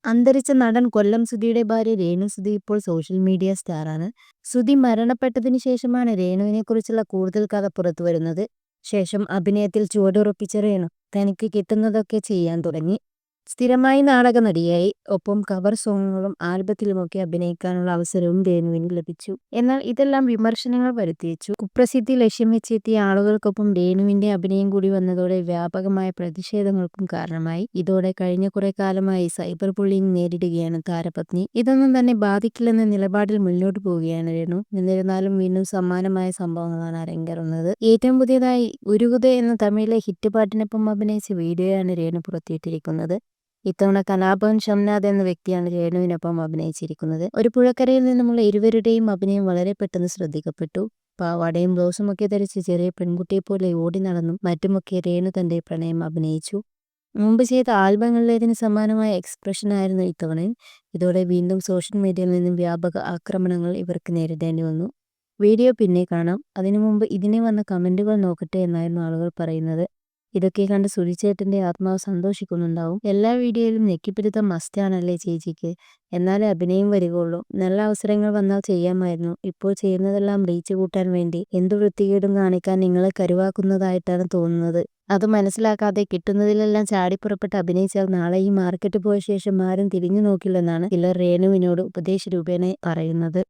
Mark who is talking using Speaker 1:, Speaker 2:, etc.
Speaker 1: അന്തരിച്ച നടൻ കൊല്ലം സുധിയുടെ ഭാര്യ രേണു സുധി ഇപ്പോൾ സോഷ്യൽ മീഡിയ സ്റ്റാറാണ്. സുധി മരണപ്പെട്ടതിനു ശേഷമാണ് രേണുവിനെക്കുറിച്ചുള്ള കൂടുതൽ കഥ പുറത്തുവരുന്നത്. ശേഷം അഭിനയത്തിൽ ചുവടുറപ്പിച്ച രേണു തനിക്ക് കിട്ടുന്നതൊക്കെ ചെയ്യാൻ തുടങ്ങി. സ്ഥിരമായി നാടക നടിയായി. ഒപ്പം കവർ സോങ്ങുകളും ആൽബത്തിലുമൊക്കെ അഭിനയിക്കാനുള്ള അവസരവും രേണുവിന് ലഭിച്ചു. എന്നാൽ ഇതെല്ലാം വിമർശനങ്ങൾ വരുത്തിവെച്ചു. കുപ്രസിദ്ധി ലക്ഷ്യം വെച്ചെത്തിയ ആളുകൾക്കൊപ്പം രേണുവിന്റെ അഭിനയം കൂടി വന്നതോടെ വ്യാപകമായ പ്രതിഷേധങ്ങൾക്കും കാരണമായി. ഇതോടെ കഴിഞ്ഞ കുറെ കാലമായി സൈബർ ബുള്ളിങ് നേരിടുകയാണ് താരപത്നി. ഇതൊന്നും തന്നെ ബാധിക്കില്ലെന്ന നിലപാടിൽ മുന്നോട്ട് പോവുകയാണ് രേണു. എന്നിരുന്നാലും വീണ്ടും സമാനമായ സംഭവങ്ങളാണ് അരങ്ങേറുന്നത്. ഏറ്റവും പുതിയതായി ഉരുകുതെ എന്ന തമിഴിലെ ഹിറ്റ് പാട്ടിനൊപ്പം അഭിനയിച്ച വീഡിയോയാണ് രേണു പുറത്തുവിട്ടിരിക്കുന്നത്. ഇത്തവണ കലാഭവൻ ഷംനാഥ് എന്ന വ്യക്തിയാണ് രേണുവിനൊപ്പം അഭിനയിച്ചിരിക്കുന്നത്. ഒരു പുഴക്കരയിൽ നിന്നുമുള്ള ഇരുവരുടെയും അഭിനയം വളരെ പെട്ടെന്ന് ശ്രദ്ധിക്കപ്പെട്ടു. പാവാടയും ബ്ലൗസും ഒക്കെ ധരിച്ച് ചെറിയ പെൺകുട്ടിയെപ്പോലെ ഓടി നടന്നും മറ്റുമൊക്കെ രേണു തന്റെ പ്രണയം അഭിനയിച്ചു. മുമ്പ് ചെയ്ത ആൽബങ്ങളിലേതിന് സമാനമായ എക്സ്പ്രഷനായിരുന്നു ഇത്തവണയും. ഇതോടെ വീണ്ടും സോഷ്യൽ മീഡിയയിൽ നിന്നും വ്യാപക ആക്രമണങ്ങൾ ഇവർക്ക് നേരിടേണ്ടി വന്നു. വീഡിയോ പിന്നെ കാണാം. അതിനു മുമ്പ് ഇതിനെ വന്ന കമന്റുകൾ നോക്കട്ടെ എന്നായിരുന്നു ആളുകൾ പറയുന്നത്. ഇതൊക്കെ കണ്ട് സുധിച്ചേട്ടന്റെ ആത്മാവ് സന്തോഷിക്കുന്നുണ്ടാവും. എല്ലാ വീഡിയോയിലും ഞെക്കിപ്പിടുത്തം മസ്റ്റാണല്ലേ ചേച്ചിക്ക്, എന്നാലേ അഭിനയം വരികയുള്ളൂ. നല്ല അവസരങ്ങൾ വന്നാൽ ചെയ്യാമായിരുന്നു. ഇപ്പോൾ ചെയ്യുന്നതെല്ലാം റീച്ച് കൂട്ടാൻ വേണ്ടി എന്തു വൃത്തികേടും കാണിക്കാൻ നിങ്ങളെ കരുവാക്കുന്നതായിട്ടാണ് തോന്നുന്നത്. അത് മനസ്സിലാക്കാതെ കിട്ടുന്നതിലെല്ലാം ചാടിപ്പുറപ്പെട്ട് അഭിനയിച്ചാൽ നാളെ ഈ മാർക്കറ്റ് പോയ ശേഷം ആരും തിരിഞ്ഞു നോക്കില്ലെന്നാണ് ചിലർ രേണുവിനോട് ഉപദേശ രൂപേണ പറയുന്നത്.